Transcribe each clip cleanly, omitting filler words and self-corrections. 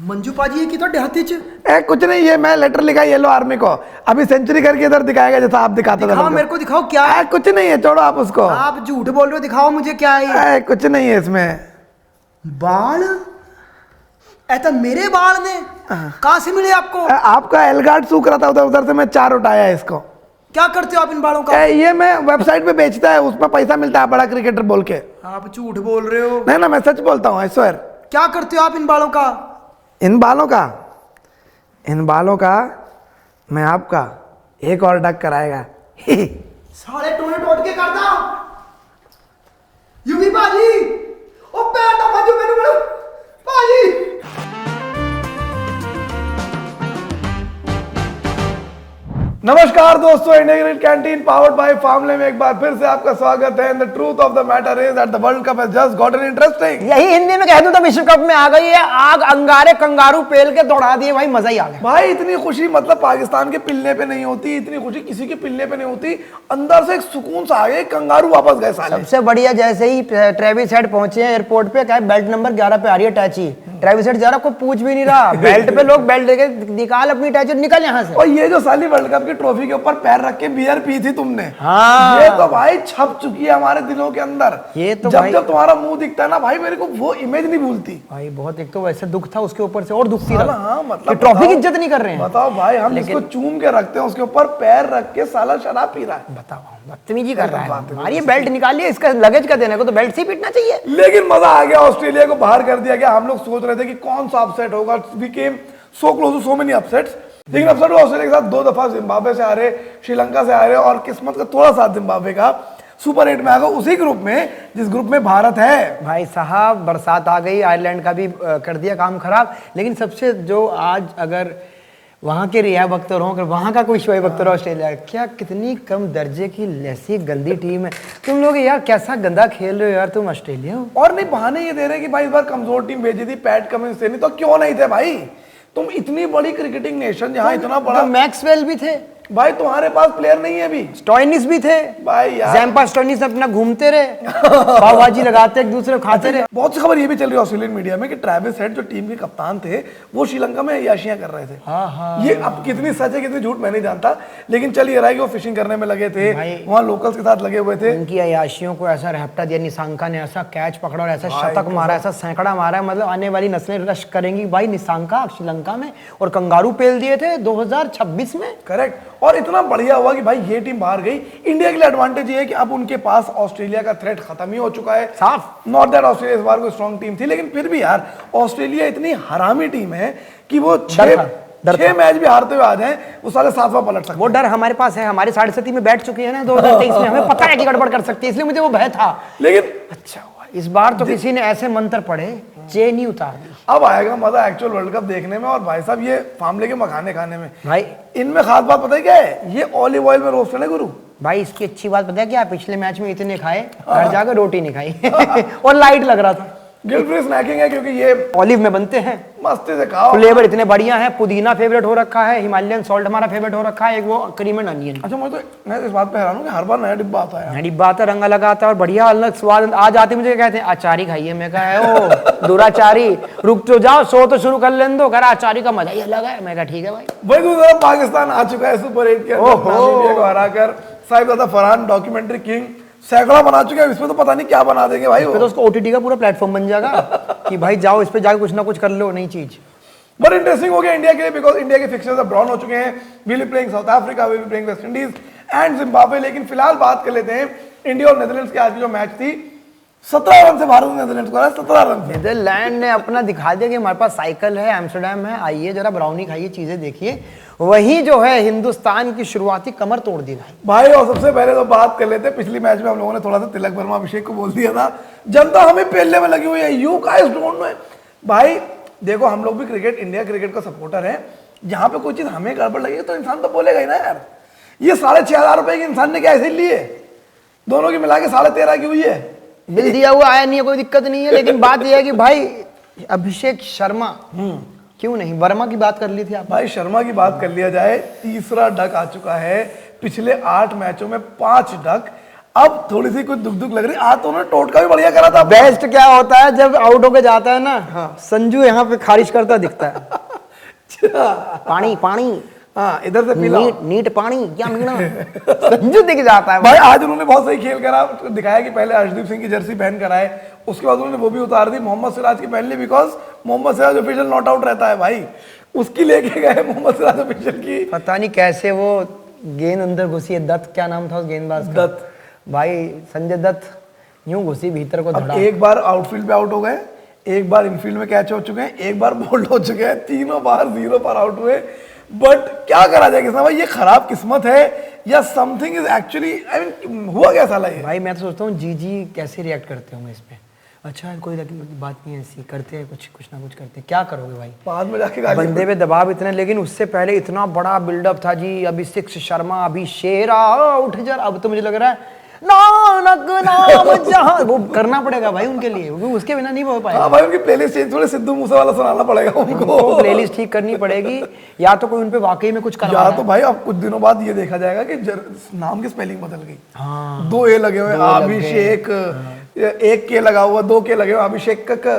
मंजू पाजी ये की तो देहाती च कुछ नहीं, ये मैं लेटर लिखा येलो आर्मी को, अभी सेंचुरी करके इधर दिखाएगा जैसा आप दिखाते थे। दिखाओ मेरे को, दिखाओ क्या है। कुछ नहीं है, छोड़ो आप उसको। आप झूठ बोल रहे हो, दिखाओ मुझे क्या है ये। कुछ नहीं है इसमें। बाल ऐसा मेरे बाल ने कहाँ से मिले आपको? आपका एलगार्ड सूख रहा था उधर, उधर से मैं 4 उठाया इसको। क्या करते हो आप इन बालों का? ये मैं वेबसाइट पे बेचता है, उसमें पैसा मिलता है बड़ा क्रिकेटर बोल के। आप झूठ बोल रहे हो। नहीं ना, मैं सच बोलता हूँ, आई स्वेयर। क्या करते हो आप इन बालों का? इन बालों का मैं आपका एक और डक कराएगा। सारे टोने टोट के करता यूवी पाजी। ओ पैर ना मजू मेनू बोलो पाजी। नमस्कार दोस्तों, India cricket canteen powered by Farmley में एक बार फिर से आपका स्वागत है। The truth of the matter is that the world cup has just gotten interesting. यही हिंदी में कह दूं तो विश्व कप में आ गई है आग, अंगारे कंगारू पेल के दौड़ा दिए भाई, मजा ही आ गया भाई। इतनी खुशी मतलब पाकिस्तान के पिल्ले पे नहीं होती, इतनी खुशी किसी के पिल्ले पे नहीं होती। अंदर से एक सुकून सा आ गया, कंगारू वापस गए साले। सबसे बढ़िया जैसे ही ट्रेविस हेड पहुंचे एयरपोर्ट पे, कहा बेल्ट नंबर 11 पे आ रही है टैची। ट्रेविस हेड जा रहा, कोई पूछ भी नहीं रहा। बेल्ट पे लोग बेल्ट लेके निकाल अपनी टैची, निकल यहाँ से। और ये जो साली वर्ल्ड कप की ट्रॉफी के ऊपर पैर रख के बियर पी थी तुमने, हाँ। ये तो भाई छप चुकी है हमारे दिलों के अंदर। ये तो जब जब तुम्हारा मुंह दिखता है ना भाई, मेरे को वो इमेज नहीं भूलती भाई। बहुत, एक तो वैसे दुख था, उसके ऊपर से और दुख सी रहा। हाँ, मतलब ट्रॉफी की इज्जत नहीं कर रहे हैं। बताओ भाई, हम इसको चूम के रखते हैं, उसके ऊपर पैर रख के साला शराब पी रहा है। बताओ, बदतमीजी कर रहा है। हमारी ये बेल्ट निकालिए, इसका लगेज का देने को तो बेल्ट से ही पीटना चाहिए। लेकिन मजा आ गया, ऑस्ट्रेलिया को बाहर कर दिया गया। हम लोग सोच रहे थे कि कौन सा अपसेट होगा, we came so close to so many upsets. लेकिन अपसेट ऑस्ट्रेलिया के साथ 2 दफा जिम्बाब्वे से आ रहे, श्रीलंका से आ रहे, और किस्मत का थोड़ा साथ जिम्बाब्वे का सुपर 8 में आ गया, उसी ग्रुप में जिस ग्रुप में भारत है। भाई साहब, बरसात आ गई, आयरलैंड का भी कर दिया काम खराब। लेकिन सबसे जो आज अगर वहाँ के रिया बख्तर हों, अगर वहाँ का कोई शोएब अख्तर हो ऑस्ट्रेलिया, क्या कितनी कम दर्जे की ऐसी गंदी टीम है। तुम लोग यार कैसा गंदा खेल रहे हो यार, तुम ऑस्ट्रेलिया हो। और नहीं, बहाने ये दे रहे कि भाई इस बार कमजोर टीम भेजी थी, पैट कमिंस थे, नहीं तो क्यों नहीं थे भाई। तुम इतनी बड़ी क्रिकेटिंग नेशन, जहाँ इतना बड़ा, मैक्सवेल भी थे भाई, तुम्हारे पास प्लेयर नहीं है अभी। स्टॉइनिस भी थे भाई यार, जैम्पा स्टॉइनिस अपना घूमते रहे, पावभाजी लगाते एक दूसरे को खाते रहे। बहुत सी खबर ये भी चल रही है ऑस्ट्रेलियन मीडिया में कि ट्रेविस हेड जो टीम के कप्तान थे, वो श्रीलंका में अय्याशियां कर रहे थे। ये अब कितनी सच है कितनी झूठ मैं नहीं जानता, लेकिन चल ये रहा है कि वो फिशिंग करने में लगे थे, वहाँ लोकल्स के साथ लगे हुए थे। उनकी अय्याशियों को ऐसा रैप्टा दिया, निशांका ने ऐसा कैच पकड़ा और ऐसा शतक मारा, ऐसा सैकड़ा मारा, मतलब आने वाली नस्लें रश करेंगी भाई। निशांका श्रीलंका में और कंगारू पेल दिए थे 2026 में। करेक्ट। और इतना बढ़िया हुआ कि भाई ये टीम बाहर गई। इंडिया के लिए एडवांटेज ये है कि अब उनके पास ऑस्ट्रेलिया का थ्रेट खत्म ही हो चुका है साफ। नॉट दैट ऑस्ट्रेलिया इस बार कोई स्ट्रॉन्ग टीम थी, लेकिन फिर भी यार ऑस्ट्रेलिया इतनी हरामी टीम है कि वो 6 मैच भी हारते हुए आ जाएं, वो साले 7वां पलट सकते। वो डर हमारे पास है, हमारे 7.5 में बैठ चुकी है ना 2023 में, हमें पता है कि गड़बड़ कर सकती है, इसलिए मुझे वो भय था। लेकिन अच्छा हुआ इस बार तो किसी ने ऐसे मंत्र पढ़े, चेन ही उतार दी। अब आएगा मजा एक्चुअल वर्ल्ड कप देखने में, और भाई साहब ये फार्मले के मखाने खाने में। भाई इनमें खास बात पता है क्या है, ये ऑलिव ऑयल में रोस्ट है गुरु। भाई इसकी अच्छी बात पता है क्या, पिछले मैच में इतने खाए, घर जाकर रोटी नहीं खाई और लाइट लग रहा था। गिल्ट फ्री स्नैकिंग है क्योंकि ये ऑलिव में बनते हैं, मस्ती से खाओ। फ्लेवर इतने बढ़िया है, पुदीना फेवरेट हो रखा है, हिमालयन सॉल्ट हमारा फेवरेट हो रखा है, एक वो क्रीम एंड अनियन। अच्छा, मैं इस बात पे हैरान हूं कि हर बार नया डिब्बा आता है। नया डिब्बा आता है, रंग अलग आता है और बढ़िया अलग स्वाद। आज आते मुझे कहते हैं अचारी खाइए, मैं कहा है ओ दुराचारी, रुक तो जाओ, सो तो शुरू कर लेने दो, कह रहा अचारी का मजा ही अलग है। मैं कहा ठीक है भाई। भाई दूसरा पाकिस्तान आ चुका है सुपर 8 के अंदर, नामीबिया को हराकर। साहिबजादा फरहान डॉक्यूमेंट्री किंग सैकड़ा बना चुके हैं, इसमें तो पता नहीं क्या बना देंगे भाई। तो उसको ओटीटी का पूरा प्लेटफॉर्म बन जाएगा कि भाई जाओ इस पे जाके कुछ ना कुछ कर लो नई चीज। बट इंटरेस्टिंग हो गया इंडिया के लिए, बिकॉज इंडिया के फिक्सचर्स अब ड्रॉन हो चुके हैं। We will playing South Africa, we will playing West Indies and Zimbabwe. लेकिन फिलहाल बात कर लेते हैं इंडिया और नेदरलैंड्स की आज की जो मैच थी। 17 रन से भारत ने नेदरलैंड्स को हराया, 17 रन से। नेदरलैंड ने अपना दिखा दिया कि हमारे पास साइकिल है, एम्स्टरडैम है, आइए जरा ब्राउनी खाइए, चीजें देखिए। वही जो है हिंदुस्तान की शुरुआती कमर तोड़ दी भाई। और सबसे पहले तो बात कर लेते हैं, पिछली मैच में हम लोगों ने थोड़ा सा तिलक वर्मा अभिषेक को बोल दिया था, जनता हमें पेलने में लगी हुई है, यू गाइस डोंट नो। भाई देखो, हम लोग भी क्रिकेट, इंडिया क्रिकेट का सपोर्टर है। जहां पे कोई चीज हमें गड़बड़ लगी तो इंसान तो बोलेगा ही ना यार। ये 6,500 रुपए के इंसान ने क्या ऐसे लिए, दोनों की मिला के 13.5 की हुई है। बिल दिया हुआ आया नहीं है, कोई दिक्कत नहीं है। लेकिन बात यह है कि भाई अभिषेक शर्मा, क्यों नहीं, वर्मा की बात कर ली थी आप। भाई शर्मा की बात कर लिया जाए, तीसरा डक आ चुका है, पिछले 8 मैचों में 5 डक। अब थोड़ी सी कुछ दुख दुख लग रही। आज तो उन्होंने टोटका भी बढ़िया करा था। बेस्ट क्या होता है जब आउट होके जाता है ना, संजू यहाँ पे खारिज करता दिखता है। पानी पानी, हाँ इधर से पीला नीट पानी क्या मीना, संजू दिख जाता है भाई। आज उन्होंने बहुत सही खेल करा, दिखाया कि पहले अर्शदीप सिंह की जर्सी पहन कर आए, उसके बाद उन्होंने वो भी उतार दी मोहम्मद सिराज की पहन ली, because Mohammed Siraj official not out रहता है भाई, उसकी लेके गए मोहम्मद सिराज ऑफिशियल की। पता नहीं कैसे वो गेंद अंदर घुसी है, दत्त क्या नाम था उस गेंदबाज का, दत्त भाई संजय दत्त, यूं घुसी भीतर को अब धड़ा। एक बार आउटफील्ड पे आउट हो गए, एक बार इनफील्ड में कैच हो चुके हैं, एक बार बोल्ड हो चुके हैं, तीनों बार 0 पर आउट हुए। बट क्या करा जाए किसना भाई, ये खराब किस्मत है या something is actually, I mean हुआ क्या साला ये। भाई मैं तो सोचता हूँ जी कैसे रिएक्ट करते होंगे इस पे, अच्छा कोई बात नहीं है, ऐसी करते हैं, कुछ ना कुछ करते हैं, क्या करोगे भाई, बाद में जाके गाली बंदे पे दबाव इतना, लेकिन उससे पहले इतना बड़ा बिल्डअप था जी, अभिषेक शर्मा अभी शेरा उठ जा, अब तो मुझे लग रहा है नानक नाम जहां, वो करना पड़ेगा भाई उनके लिए, वो उसके बिना नहीं हो पाएगा। हाँ भाई उनकी प्लेलिस्ट चेंज, थोड़े सिद्धू मूसे वाला सुनाना पड़ेगा उनको, प्लेलिस्ट ठीक करनी पड़ेगी, या तो कोई उनपे वाकई में कुछ करवा या तो भाई अब कुछ दिनों बाद ये देखा जाएगा कि नाम की स्पेलिंग बदल गई। हाँ 2 ए लगे हुए अभिषेक, 1 के लगा हुआ, 2 के लगे हुए अभिषेक का,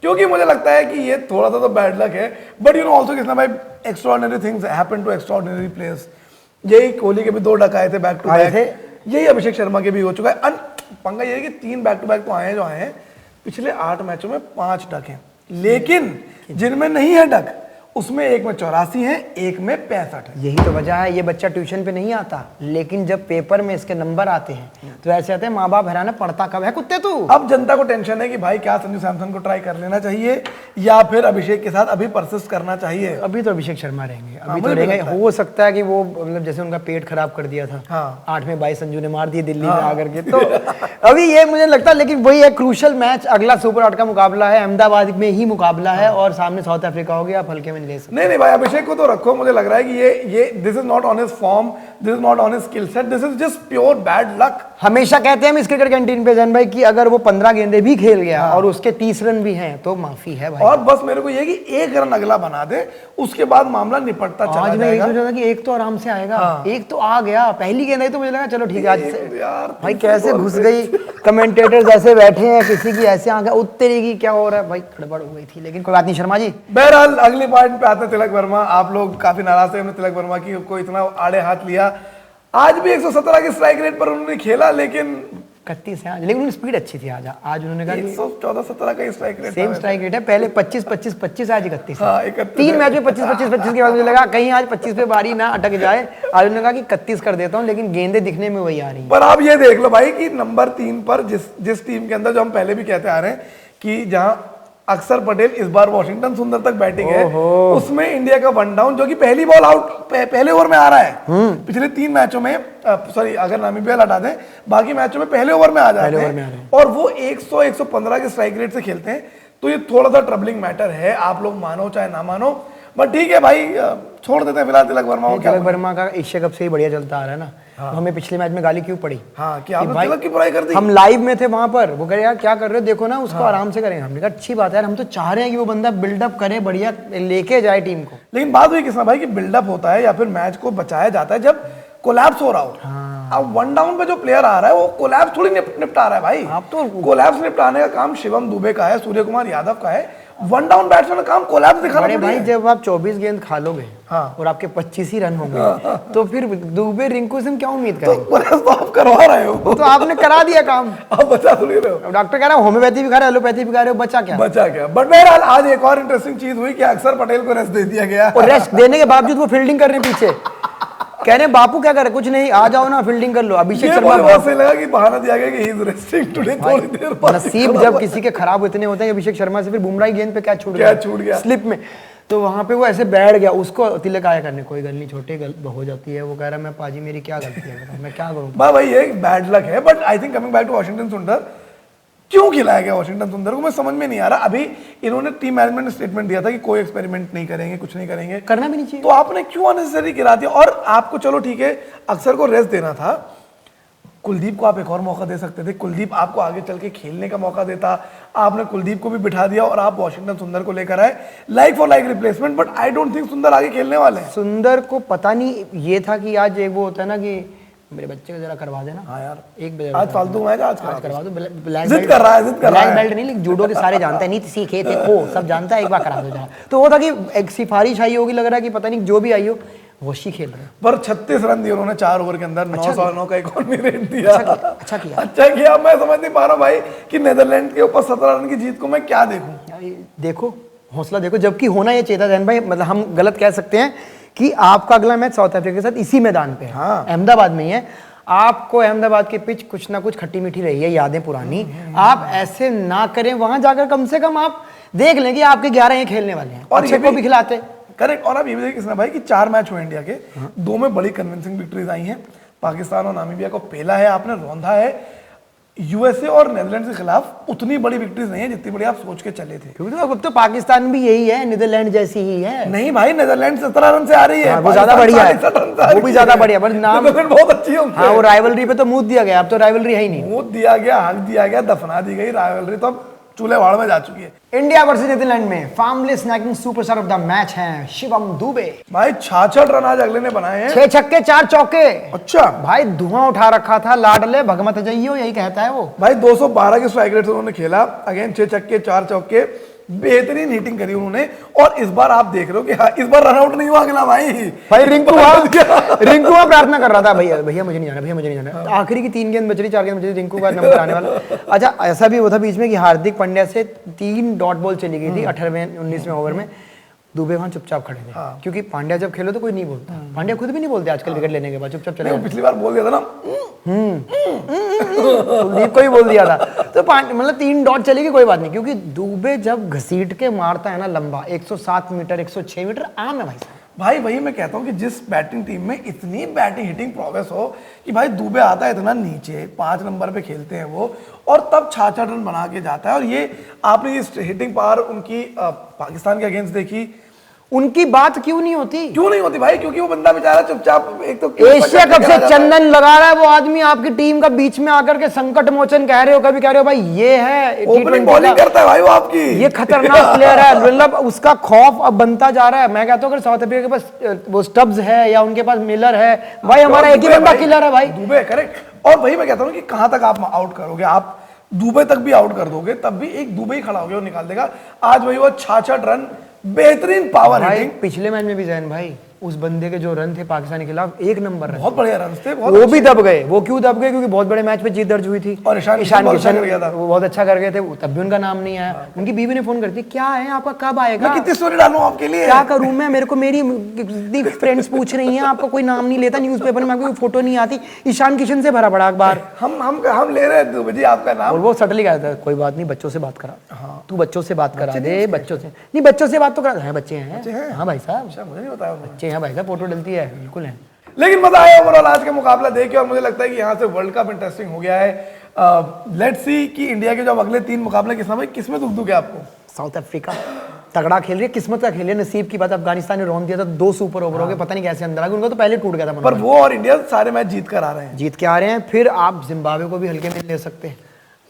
क्योंकि मुझे लगता है कि ये थोड़ा सा तो बैड लक है। But you know also Kisna भाई, extraordinary things happen to extraordinary players. यही कोहली के भी 2 डक आए थे बैक टू बैक, यही अभिषेक शर्मा के भी हो चुका है। पंगा ये है कि 3 बैक टू बैक तो आए हैं, जो आए हैं पिछले 8 मैचों में 5 डक हैं, लेकिन जिनमें नहीं है डक उसमें एक में 84 है, एक में 65 है। यही तो वजह है, ये बच्चा ट्यूशन पे नहीं आता, लेकिन जब पेपर में इसके नंबर आते हैं तो ऐसे आते हैं माँ बाप हैरान है, पढ़ता कब है कुत्ते तू। अब जनता को टेंशन है कि भाई क्या संजू सैमसन को ट्राई कर लेना चाहिए या फिर अभिषेक के साथ अभी परसिस्ट करना चाहिए। अभी तो अभिषेक शर्मा रहेंगे, अभी तो रहेंगे। हो सकता है कि वो मतलब जैसे उनका पेट खराब कर दिया था, हाँ। 8 में 22 संजू ने मार दिए दिल्ली में आकर के, तो अभी ये मुझे लगता है, लेकिन वही एक क्रूशल मैच, अगला सुपर 8 का मुकाबला है, अहमदाबाद में ही मुकाबला है, और सामने साउथ अफ्रीका हो गया, आप हल्के में ले सकते। नहीं भाई अभिषेक को तो रखो, मुझे लग रहा है कि ये this is not on his form, this is not on his skill set, this is just pure bad luck. हमेशा कहते हैं हम इस क्रिकेट कैंटीन पे जैन भाई कि अगर वो 15 गेंदे भी खेल गया और उसके 30 रन भी हैं तो माफी है भाई। और बस मेरे को ये कि 1 रन अगला बना दे, उसके बाद मामला निपटता चला आज मैं जाएगा। सोच रहा था कि एक तो आराम से आएगा, एक तो आ गया, पहली गेंद आई तो मुझे लगा चलो ठीक है आज से यार भाई कैसे घुस गई, कमेंटेटर्स ऐसे बैठे हैं, किसी की ऐसे आंखें उतरी की क्या हो रहा है भाई, गड़बड़ हो गई थी, लेकिन कोई बात नहीं शर्मा जी। बहरहाल अगली पॉइंट पे आते हैं तिलक वर्मा। आप लोग काफी नाराज थे हमने तिलक वर्मा की को इतना आड़े हाथ लिया, आज भी 117 की स्ट्राइक रेट पर उन्होंने खेला, लेकिन 31 है आज, लेकिन उनकी स्पीड अच्छी थी आज उन्होंने कहा 114-17 का strike rate, same strike rate है, पहले 25-25-25, आज 31 हाँ 31 3 मैच में 25-25-25 के बाद मुझे लगा कहीं आज 25 पे बारी ना अटक जाए, आज उन्होंने कहा कि 31 कर देता हूँ, लेकिन गेंदे दिखने में वही आ रही है। पर आप ये देख लो भाई कि नंबर 3 पर जिस टीम के अंदर, जो हम पहले भी कहते आ रहे हैं कि जहां अक्षर पटेल इस बार वॉशिंगटन सुंदर तक बैटिंग है, उसमें इंडिया का 1 डाउन, जो कि पहली बॉल आउट पहले ओवर में आ रहा है। पिछले 3 मैचों में, सॉरी अगर नामीबिया हटा दें, बाकी मैचों में पहले ओवर में आ जाते हैं, और वो 100-115 के स्ट्राइक रेट से खेलते हैं, तो ये थोड़ा सा ट्रबलिंग मैटर है, आप लोग मानो चाहे ना मानो, बट ठीक है भाई, छोड़ देते हैं फिलहाल तिलक वर्मा को। तिलक वर्मा का एशिया कप से ही बढ़िया चलता आ रहा है ना, तो हमें पिछले मैच में गाली क्यों पड़ी? हाँ कि आपने तिलक की बुराई कर दी। हम लाइव में थे वहां पर, वो कह रहे यार क्या कर रहे हो, देखो ना उसको आराम से करेंगे, हमने कहा अच्छी बात है यार, हम तो चाह रहे हैं कि वो बंदा बिल्डअप करे, बढ़िया लेके जाए टीम को। लेकिन बात हुई किसना भाई कि बिल्डअप होता है या फिर मैच को बचाया जाता है जब कोलैप्स हो रहा हो। अब 1 डाउन पे जो प्लेयर आ रहा है वो कोलैप्स थोड़ी निपटा रहा है भाई, आप तो कोलैप्स निपटाने का काम शिवम दुबे का है, सूर्य कुमार यादव का है। 1 डाउन बैट्समैन का काम कोलैप्स दिखाना बड़े भाई, जब आप 24 गेंद खा लोगे और आपके 25 ही रन होंगे, तो फिर दुबे रिंकू से हम क्या उम्मीद करेंगे? तो आप करवा रहे हो, तो आपने करा दिया काम, आप बचा थोड़ी रहे हो। डॉक्टर कह रहा है होम्योपैथी भी खा रहे हो, एलोपैथी भी खा रहे हो, बचा क्या? बचा क्या? बट बहरहाल आज एक और इंटरेस्टिंग चीज हुई कि अक्षर पटेल को रेस्ट दे दिया गया, और रेस्ट देने के बावजूद वो फील्डिंग कर रहे हैं पीछे, कह रहे बापू क्या करे, कुछ नहीं आ जाओ ना फील्डिंग कर लो। अभिषेक शर्मा बहुत सही लगा कि बहाना दिया गया कि ही इज रेस्टिंग टुडे, थोड़ी देर बाद नसीब जब किसी के खराब इतने होते हैं, अभिषेक शर्मा से फिर बुमराह गेंद पे क्या छूट गया स्लिप में, तो वहां पे वो ऐसे बैठ गया, उसको तिलक आया करने, कोई गल नहीं, छोटी गल हो जाती है, वो कह रहा मैं पाजी मेरी क्या गलती है, मैं क्या करूं भाई ये बैड लक है। But I think coming back to Washington Sundar, क्यों खिलाया गया वॉशिंगटन सुंदर को मैं समझ में नहीं आ रहा। अभी इन्होंने टीम मैनेजमेंट ने स्टेटमेंट दिया था कि कोई एक्सपेरिमेंट नहीं करेंगे, कुछ नहीं करेंगे, करना भी नहीं चाहिए, तो आपने क्यों अननेसेसरी गिरा दिया? और आपको चलो ठीक है अक्षर को रेस्ट देना था, कुलदीप को आप एक और मौका दे सकते थे, कुलदीप आपको आगे चल के खेलने का मौका देता, आपने कुलदीप को भी बिठा दिया और आप वॉशिंगटन सुंदर को लेकर आए like for like replacement. But I don't think सुंदर आगे खेलने वाले हैं। सुंदर को पता नहीं ये था कि आज एक वो होता है ना कि मेरे बच्चे को जरा करवा देना। हाँ यार, एक बजे आज फालतू मैच आज करवा दो। ब्लैक जिद कर रहा है, जिद कर रहा ब्लैक है। बेल्ट नहीं, लेकिन जूडो के सारे जानते हैं, नीति सीखे थे वो सब जानता है, एक बार करा दो जरा। तो वो था कि एक सिफारिश आई होगी, लग रहा है कि पता नहीं जो भी आई हो वशी खेल रहे हैं। पर 36 रन दिए उन्होंने 4 ओवर के अंदर, 909 का इकोनॉमी रेट दिया। अच्छा किया। अच्छा किया। मैं समझ नहीं पा रहा भाई कि नीदरलैंड के ऊपर 17 रन की जीत को मैं क्या देखूं। यार ये देखो हौसला देखो, जबकि होना ये चाहिए था जैन भाई, मतलब हम गलत कह सकते हैं कि आपका अगला मैच साउथ अफ्रीका के साथ इसी मैदान पे है, हाँ। अहमदाबाद में ही है। आपको अहमदाबाद की पिच कुछ ना कुछ खट्टी मीठी रही है, यादें पुरानी। आप ऐसे ना करें, वहां जाकर कम से कम आप देख लें कि आपके 11 ये खेलने वाले हैं और ये अच्छे को भी खिलाते। करेक्ट। और आप ये भी देखिए किसने भाई कि 4 मैच हुए इंडिया के, 2 में बड़ी कन्विंसिंग विक्ट्रीज आई हैं। पाकिस्तान और नामीबिया को पेला है आपने, रौंदा है। यूएसए और नीदरलैंड के खिलाफ उतनी बड़ी विक्ट्रीज नहीं है जितनी बड़ी आप सोच के चले थे। क्योंकि अब तो पाकिस्तान भी यही है, नीदरलैंड जैसी ही है। नहीं भाई, नीदरलैंड 17 रन से आ रही है, वो ज्यादा बढ़िया है, 47 रन से आ वो भी रही ज्यादा है। बढ़िया, पर नाम नीदरलैंड बहुत अच्छी है उनसे। हाँ, वो राइवलरी पे तो मुंह दिया गया, अब तो राइवलरी है ही नहीं। मुंह दिया गया, हक दिया गया, दफना दी गई राइवलरी, तो अब चूल्हे भाड़ में जा चुकी है। इंडिया वर्सेस नीदरलैंड में Farmley snacking superstar of the match हैं शिवम दुबे। भाई 66 रन आज अगले ने बनाए हैं। 6 छक्के 4 चौके। अच्छा भाई धुआं उठा रखा था, लाडले भगमत जइयो, यही कहता है वो। भाई 212 के स्ट्राइक रेट से उन्होंने खेला, अगेन 6 छक्के 4 चौके, बेहतरीन हिटिंग करी उन्होंने। और इस बार आप देख रहे हो कि हाँ, इस बार रन आउट नहीं हुआ अगला भाई। रिंकू वहां प्रार्थना कर रहा था, भैया भैया मुझे नहीं जाना, भैया मुझे नहीं जाना। आखिरी की 3 गेंद बच रही, 4 गेंद बच रही, रिंकू का नंबर आने वाला। अच्छा ऐसा भी हुआ था बीच में कि हार्दिक पांड्या से 3 डॉट बॉल चली गई थी 18वें 19वें ओवर में। दुबे वहां चुपचाप खड़े थे, क्योंकि पांड्या जब खेलो तो कोई नहीं बोलता। पांड्या खुद भी नहीं बोलते आजकल विकेट लेने के बाद, चुपचाप चले नहीं, पिछली बार बोल दिया था ना, कुलदीप को ही बोल दिया था। तो मतलब 3 डॉट चलेगी कोई बात नहीं, क्योंकि दुबे जब घसीट के मारता है ना लंबा 107 मीटर 106 मीटर आम है भाई साहब। भाई वही मैं कहता हूँ कि जिस बैटिंग टीम में इतनी बैटिंग हिटिंग प्रोग्रेस हो कि भाई दुबे आता है इतना नीचे, 5 नंबर पे खेलते हैं वो, और तब 66 रन बना के जाता है। और ये आपने ये हिटिंग पावर उनकी पाकिस्तान के अगेंस्ट देखी, उनकी बात क्यों नहीं होती? क्यों नहीं होती भाई? क्योंकि वो बंदा बेचारा चुपचाप, एक तो एशिया कप से चंदन लगा रहा है वो आदमी, आपकी टीम का बीच में आकर के संकट मोचन कह रहे हो, कभी कह रहे हो भाई ये है ओपनिंग बॉलिंग करता है भाई वो आपकी, ये खतरनाक प्लेयर है। मतलब उसका खौफ अब बनता जा रहा है। मैं कहता हूँ अगर साउथ अफ्रीका के पास वो स्टब्स है या उनके पास मिलर है, भाई हमारा एक ही बंदा किलर है भाई, दुबे। करेक्ट। और वही मैं कहता हूँ कि कहां तक आप आउट करोगे, आप दुबे तक भी आउट कर दोगे तब भी एक दुबे ही खड़ा हो गया और निकाल देगा। आज वही वो 66 रन, बेहतरीन पावर हिटिंग। पिछले मैच में भी जैन भाई उस बंदे के जो रन थे पाकिस्तान के खिलाफ 1 नंबर रन, बहुत बढ़िया रन थे, वो भी दब गए। वो क्यों दब गए? क्योंकि बहुत बड़े मैच पे जीत दर्ज हुई थी और ईशान किशन कर गया था, वो बहुत अच्छा कर गए थे, तब भी उनका नाम नहीं आया। उनकी बीवी ने फोन कर दी, क्या है आपका, कब आएगा, मैं कितनी स्टोरी डालूं आपके लिए, क्या करूं मैं, मेरे को मेरी कितनी फ्रेंड्स पूछ रही हैं, आपका कोई नाम नहीं लेता न्यूज़पेपर में, आपकी फोटो नहीं आती। ईशान किशन से भरा पड़ा अखबार, हम ले रहे हैं दुबे जी आपका नाम। और वो सटली कहता है कोई बात नहीं, बच्चों से बात करा, तू बच्चों से बात करा दे, बच्चों से नहीं, बच्चों से बात तो करा है, बच्चे हैं, हाँ भाई साहब, मुझे नहीं बताया बच्चे हैं भाई साहब, फोटो डलती है, बिल्कुल है। लेकिन मजा आया ओवरऑल आज का मुकाबला देख के, और मुझे लगता है कि यहाँ से वर्ल्ड कप इंटरेस्टिंग हो गया है। लेट्स सी कि इंडिया के जो अगले 3 मुकाबले किसमें दुख है आपको? साउथ अफ्रीका तगड़ा खेल रही है, किस्मत का खेल रही है, नसीब की बात। अफगानिस्तान ने रौंद दिया था, 2 सुपर ओवर हो गए, पता नहीं कैसे अंदर आ गए, उनका तो पहले टूट गया था। पर वो और इंडिया सारे मैच जीत कर आ रहे हैं, जीत के आ रहे हैं। फिर आप जिम्बाब्वे को भी हल्के में ले सकते हैं,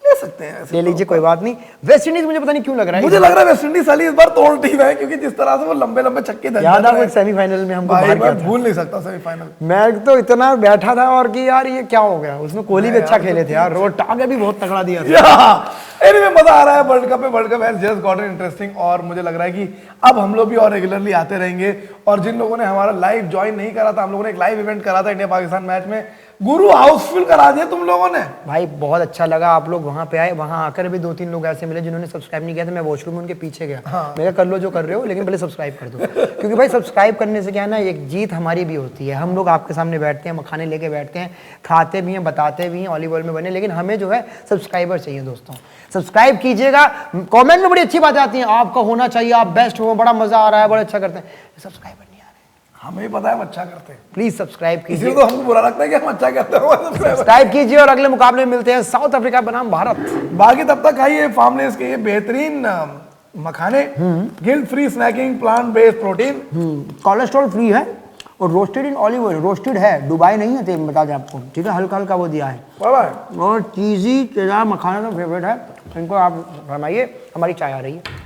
ले सकते हैं, ले लीजिए, कोई बात नहीं। वेस्ट इंडीज मुझे पता नहीं क्यों लग रहा है, मुझे लग रहा है वेस्ट इंडीज साली इस बार तोड़ टीम है, क्योंकि जिस तरह से वो लंबे लंबे छक्के धर याद है सेमीफाइनल में हमको बाहर किया था, भूल नहीं सकता सेमीफाइनल। मैं तो इतना बैठा था और कि यार ये क्या हो गया, उसमें कोहली भी अच्छा खेले थे यार, रोड टागे भी बहुत तगड़ा दिया था। एनीवे मजा आ रहा है वर्ल्ड कप में, world cup has just gotten interesting, और मुझे लग रहा है कि अब हम लोग भी और रेगुलरली आते रहेंगे। और जिन लोगों ने हमारा लाइव ज्वाइन नहीं करा था, हम लोगों ने एक लाइव इवेंट करा था इंडिया पाकिस्तान मैच में, गुरु हाउसफुल करा दिया तुम लोगों ने भाई, बहुत अच्छा लगा। आप लोग वहां पे आए, वहां आकर भी 2-3 लोग ऐसे मिले जिन्होंने सब्सक्राइब नहीं किया था। मैं वॉशरूम में उनके पीछे गया, मैं कर लो जो कर रहे हो, लेकिन पहले सब्सक्राइब कर दो, क्योंकि भाई सब्सक्राइब करने से क्या है ना, एक जीत हमारी भी होती है। हम लोग आपके सामने बैठते हैं, मखाने लेके बैठते हैं, खाते भी हैं, बताते भी हैं, ऑलिव ऑयल में बने, लेकिन हमें जो है सब्सक्राइबर चाहिए दोस्तों। सब्सक्राइब कीजिएगा, कमेंट में बड़ी अच्छी बातें आती हैं, आपका होना चाहिए, आप बेस्ट हो, बड़ा मजा आ रहा है, बड़ा अच्छा करते हैं। सब्सक्राइबर नहीं आ रहे, हमें पता है हम अच्छा करते हैं, प्लीज सब्सक्राइब कीजिए। इसलिए तो हमको बुरा लगता है कि हम अच्छा करते हैं। सब्सक्राइब कीजिए और अगले मुकाबले में मिलते हैं साउथ अफ्रीका बनाम भारत। बाकी तब तक खाइए फार्मलेस के ये बेहतरीन मखाने, guilt free snacking, plant based protein, cholesterol free है और roasted in olive oil, roasted है, दुबई नहीं है, तेल बता दें आपको, ठीक है, हल्का हल्का वो दिया है। और चीज़ी तेजा मखाना तो फेवरेट है, इनको आप फरमाइए, हमारी चाय आ रही है।